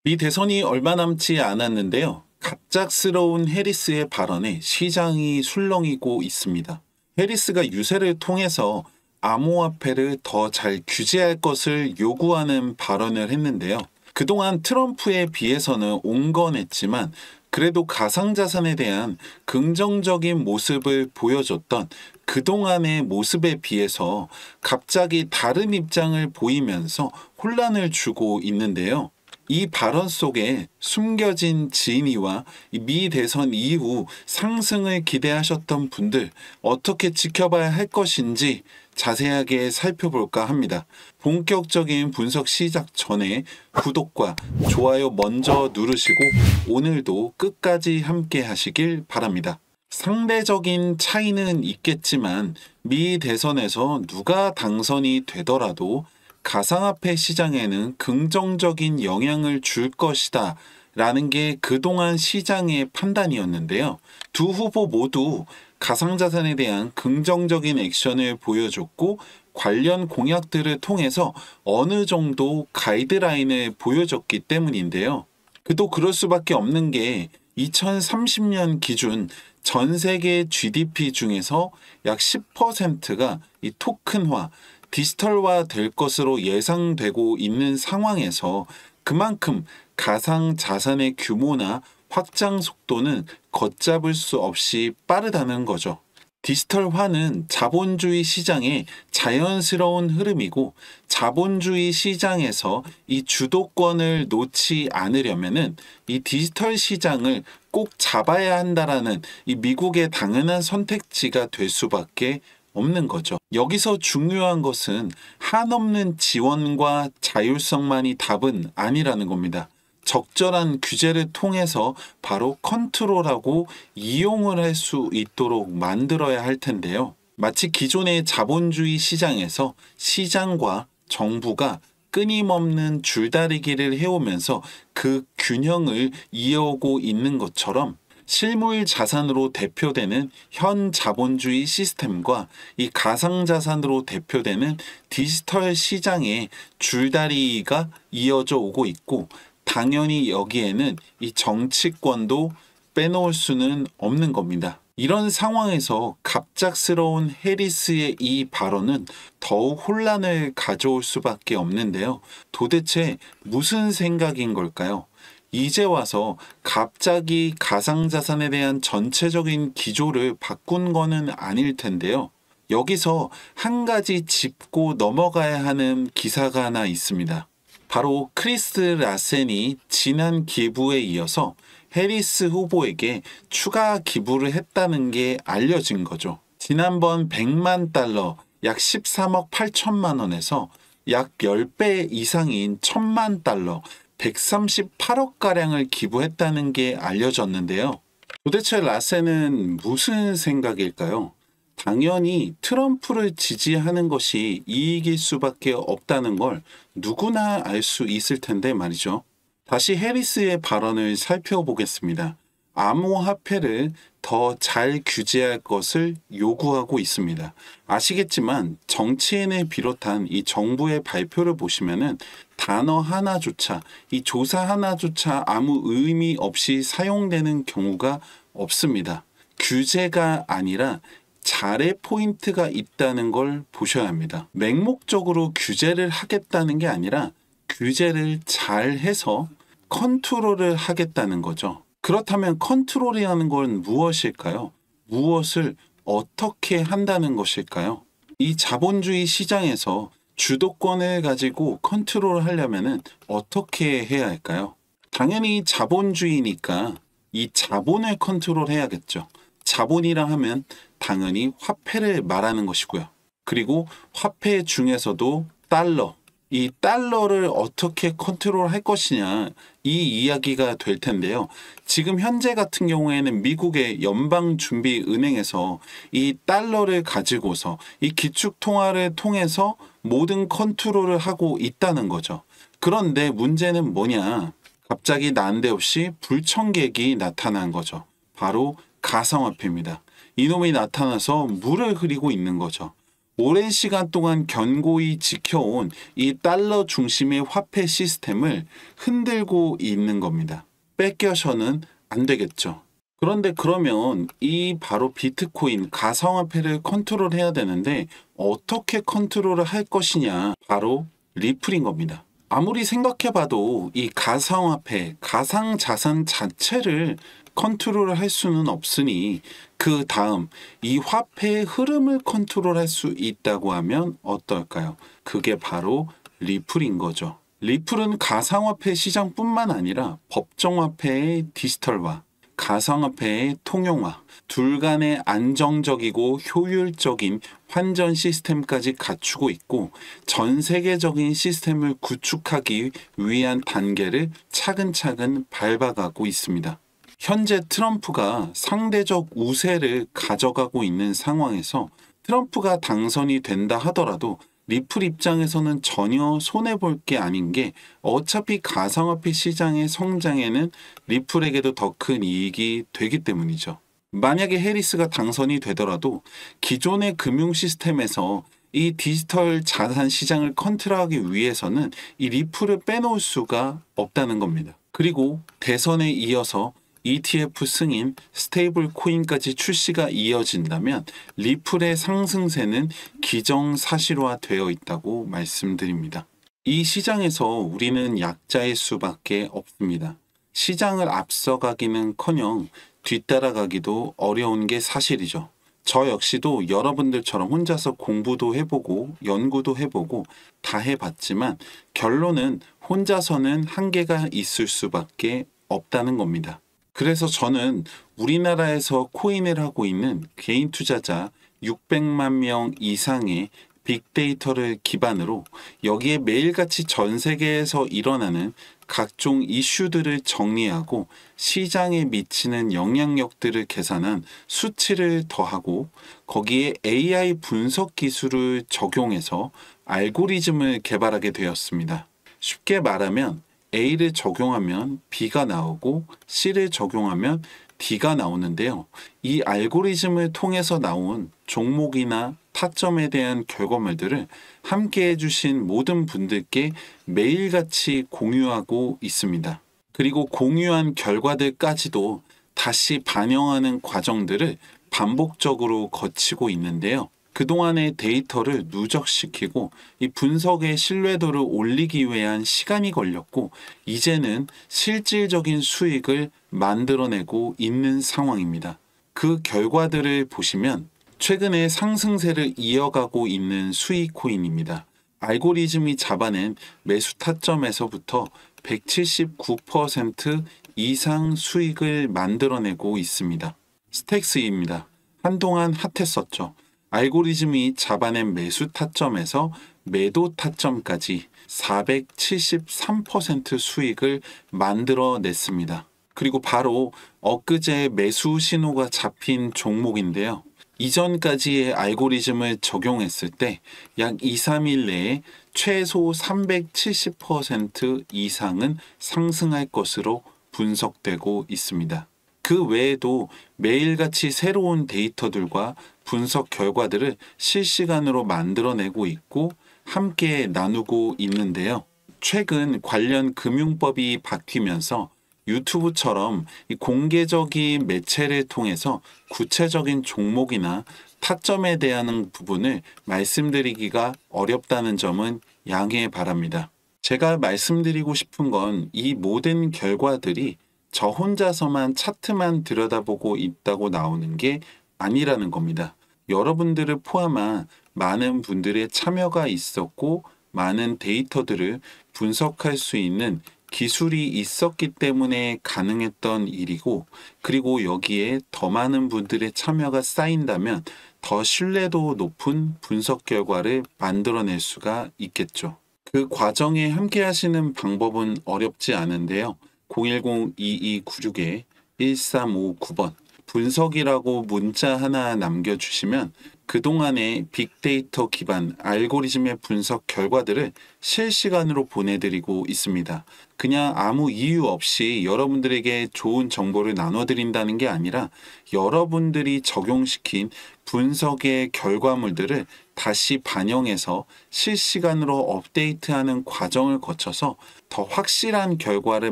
미 대선이 얼마 남지 않았는데요. 갑작스러운 해리스의 발언에 시장이 술렁이고 있습니다. 해리스가 유세를 통해서 암호화폐를 더 잘 규제할 것을 요구하는 발언을 했는데요. 그동안 트럼프에 비해서는 온건했지만 그래도 가상자산에 대한 긍정적인 모습을 보여줬던 그동안의 모습에 비해서 갑자기 다른 입장을 보이면서 혼란을 주고 있는데요. 이 발언 속에 숨겨진 진위와 미 대선 이후 상승을 기대하셨던 분들 어떻게 지켜봐야 할 것인지 자세하게 살펴볼까 합니다. 본격적인 분석 시작 전에 구독과 좋아요 먼저 누르시고 오늘도 끝까지 함께 하시길 바랍니다. 상대적인 차이는 있겠지만 미 대선에서 누가 당선이 되더라도 가상화폐 시장에는 긍정적인 영향을 줄 것이다 라는 게 그동안 시장의 판단이었는데요. 두 후보 모두 가상자산에 대한 긍정적인 액션을 보여줬고 관련 공약들을 통해서 어느 정도 가이드라인을 보여줬기 때문인데요. 그도 그럴 수밖에 없는 게 2030년 기준 전 세계 GDP 중에서 약 10%가 이 토큰화, 디지털화 될 것으로 예상되고 있는 상황에서 그만큼 가상 자산의 규모나 확장 속도는 걷잡을 수 없이 빠르다는 거죠. 디지털화는 자본주의 시장의 자연스러운 흐름이고 자본주의 시장에서 이 주도권을 놓지 않으려면은 이 디지털 시장을 꼭 잡아야 한다라는 이 미국의 당연한 선택지가 될 수밖에 없는 거죠. 여기서 중요한 것은 한없는 지원과 자율성만이 답은 아니라는 겁니다. 적절한 규제를 통해서 바로 컨트롤하고 이용을 할 수 있도록 만들어야 할 텐데요. 마치 기존의 자본주의 시장에서 시장과 정부가 끊임없는 줄다리기를 해오면서 그 균형을 이어오고 있는 것처럼 실물 자산으로 대표되는 현 자본주의 시스템과 이 가상자산으로 대표되는 디지털 시장의 줄다리기가 이어져 오고 있고 당연히 여기에는 이 정치권도 빼놓을 수는 없는 겁니다. 이런 상황에서 갑작스러운 해리스의 이 발언은 더욱 혼란을 가져올 수밖에 없는데요. 도대체 무슨 생각인 걸까요? 이제 와서 갑자기 가상자산에 대한 전체적인 기조를 바꾼 거는 아닐 텐데요. 여기서 한 가지 짚고 넘어가야 하는 기사가 하나 있습니다. 바로 크리스 라센이 지난 기부에 이어서 해리스 후보에게 추가 기부를 했다는 게 알려진 거죠. 지난번 100만 달러, 약 13억 8천만 원에서 약 10배 이상인 1000만 달러, 138억가량을 기부했다는 게 알려졌는데요. 도대체 라센은 무슨 생각일까요? 당연히 트럼프를 지지하는 것이 이익일 수밖에 없다는 걸 누구나 알 수 있을 텐데 말이죠. 다시 해리스의 발언을 살펴보겠습니다. 암호화폐를 더 잘 규제할 것을 요구하고 있습니다. 아시겠지만 정치인을 비롯한 이 정부의 발표를 보시면은 단어 하나조차, 이 조사 하나조차 아무 의미 없이 사용되는 경우가 없습니다. 규제가 아니라 잘의 포인트가 있다는 걸 보셔야 합니다. 맹목적으로 규제를 하겠다는 게 아니라 규제를 잘 해서 컨트롤을 하겠다는 거죠. 그렇다면 컨트롤이라는 건 무엇일까요? 무엇을 어떻게 한다는 것일까요? 이 자본주의 시장에서 주도권을 가지고 컨트롤을 하려면 어떻게 해야 할까요? 당연히 자본주의니까 이 자본을 컨트롤해야겠죠. 자본이라 하면 당연히 화폐를 말하는 것이고요. 그리고 화폐 중에서도 달러, 이 달러를 어떻게 컨트롤할 것이냐 이 이야기가 될 텐데요. 지금 현재 같은 경우에는 미국의 연방준비은행에서 이 달러를 가지고서 이 기축통화를 통해서 모든 컨트롤을 하고 있다는 거죠. 그런데 문제는 뭐냐? 갑자기 난데없이 불청객이 나타난 거죠. 바로 가상화폐입니다. 이놈이 나타나서 물을 흐리고 있는 거죠. 오랜 시간 동안 견고히 지켜온 이 달러 중심의 화폐 시스템을 흔들고 있는 겁니다. 뺏겨서는 안 되겠죠. 그런데 그러면 이 바로 비트코인 가상화폐를 컨트롤해야 되는데 어떻게 컨트롤을 할 것이냐? 바로 리플인 겁니다. 아무리 생각해봐도 이 가상화폐, 가상자산 자체를 컨트롤을 할 수는 없으니 그 다음 이 화폐의 흐름을 컨트롤할 수 있다고 하면 어떨까요? 그게 바로 리플인 거죠. 리플은 가상화폐 시장뿐만 아니라 법정화폐의 디지털화, 가상화폐의 통용화, 둘 간의 안정적이고 효율적인 환전 시스템까지 갖추고 있고 전 세계적인 시스템을 구축하기 위한 단계를 차근차근 밟아가고 있습니다. 현재 트럼프가 상대적 우세를 가져가고 있는 상황에서 트럼프가 당선이 된다 하더라도 리플 입장에서는 전혀 손해볼 게 아닌 게 어차피 가상화폐 시장의 성장에는 리플에게도 더 큰 이익이 되기 때문이죠. 만약에 해리스가 당선이 되더라도 기존의 금융 시스템에서 이 디지털 자산 시장을 컨트롤하기 위해서는 이 리플을 빼놓을 수가 없다는 겁니다. 그리고 대선에 이어서 ETF 승인 스테이블 코인까지 출시가 이어진다면 리플의 상승세는 기정사실화되어 있다고 말씀드립니다. 이 시장에서 우리는 약자일 수밖에 없습니다. 시장을 앞서가기는커녕 뒤따라가기도 어려운 게 사실이죠. 저 역시도 여러분들처럼 혼자서 공부도 해보고 연구도 해보고 다 해봤지만 결론은 혼자서는 한계가 있을 수밖에 없다는 겁니다. 그래서 저는 우리나라에서 코인을 하고 있는 개인 투자자 600만 명 이상의 빅데이터를 기반으로 여기에 매일같이 전 세계에서 일어나는 각종 이슈들을 정리하고 시장에 미치는 영향력들을 계산한 수치를 더하고 거기에 AI 분석 기술을 적용해서 알고리즘을 개발하게 되었습니다. 쉽게 말하면 A를 적용하면 B가 나오고 C를 적용하면 D가 나오는데요. 이 알고리즘을 통해서 나온 종목이나 타점에 대한 결과물들을 함께 해주신 모든 분들께 매일같이 공유하고 있습니다. 그리고 공유한 결과들까지도 다시 반영하는 과정들을 반복적으로 거치고 있는데요. 그동안의 데이터를 누적시키고 이 분석의 신뢰도를 올리기 위한 시간이 걸렸고 이제는 실질적인 수익을 만들어내고 있는 상황입니다. 그 결과들을 보시면 최근에 상승세를 이어가고 있는 수익 코인입니다. 알고리즘이 잡아낸 매수 타점에서부터 179% 이상 수익을 만들어내고 있습니다. 스택스입니다. 한동안 핫했었죠. 알고리즘이 잡아낸 매수 타점에서 매도 타점까지 473% 수익을 만들어냈습니다. 그리고 바로 엊그제 매수 신호가 잡힌 종목인데요. 이전까지의 알고리즘을 적용했을 때 약 2, 3일 내에 최소 370% 이상은 상승할 것으로 분석되고 있습니다. 그 외에도 매일같이 새로운 데이터들과 분석 결과들을 실시간으로 만들어내고 있고 함께 나누고 있는데요. 최근 관련 금융법이 바뀌면서 유튜브처럼 공개적인 매체를 통해서 구체적인 종목이나 타점에 대한 부분을 말씀드리기가 어렵다는 점은 양해 바랍니다. 제가 말씀드리고 싶은 건 이 모든 결과들이 저 혼자서만 차트만 들여다보고 있다고 나오는 게 아니라는 겁니다. 여러분들을 포함한 많은 분들의 참여가 있었고 많은 데이터들을 분석할 수 있는 기술이 있었기 때문에 가능했던 일이고 그리고 여기에 더 많은 분들의 참여가 쌓인다면 더 신뢰도 높은 분석 결과를 만들어낼 수가 있겠죠. 그 과정에 함께 하시는 방법은 어렵지 않은데요. 010-2296-1359번 분석이라고 문자 하나 남겨주시면 그동안의 빅데이터 기반 알고리즘의 분석 결과들을 실시간으로 보내드리고 있습니다. 그냥 아무 이유 없이 여러분들에게 좋은 정보를 나눠드린다는 게 아니라 여러분들이 적용시킨 분석의 결과물들을 다시 반영해서 실시간으로 업데이트하는 과정을 거쳐서 더 확실한 결과를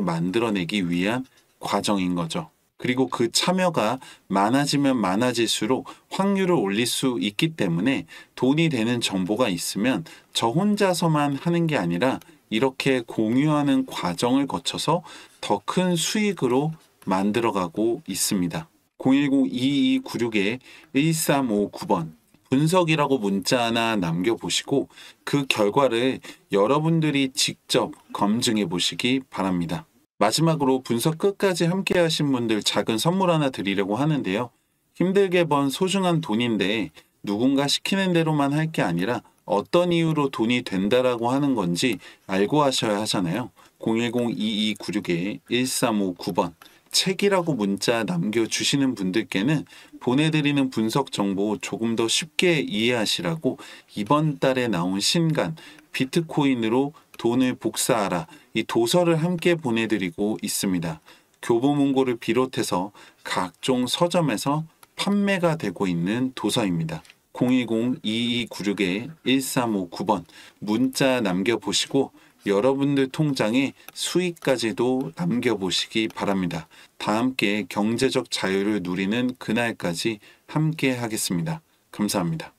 만들어내기 위한 과정인 거죠. 그리고 그 참여가 많아지면 많아질수록 확률을 올릴 수 있기 때문에 돈이 되는 정보가 있으면 저 혼자서만 하는 게 아니라 이렇게 공유하는 과정을 거쳐서 더 큰 수익으로 만들어가고 있습니다. 010-2296-1359번 분석이라고 문자 하나 남겨보시고 그 결과를 여러분들이 직접 검증해 보시기 바랍니다. 마지막으로 분석 끝까지 함께 하신 분들 작은 선물 하나 드리려고 하는데요. 힘들게 번 소중한 돈인데 누군가 시키는 대로만 할 게 아니라 어떤 이유로 돈이 된다라고 하는 건지 알고 하셔야 하잖아요. 010-2296-1359번 책이라고 문자 남겨주시는 분들께는 보내드리는 분석 정보 조금 더 쉽게 이해하시라고 이번 달에 나온 신간 비트코인으로 돈을 복사하라 이 도서를 함께 보내드리고 있습니다. 교보문고를 비롯해서 각종 서점에서 판매가 되고 있는 도서입니다. 010-2296-1359번 문자 남겨보시고 여러분들 통장에 수익까지도 남겨보시기 바랍니다. 다 함께 경제적 자유를 누리는 그날까지 함께 하겠습니다. 감사합니다.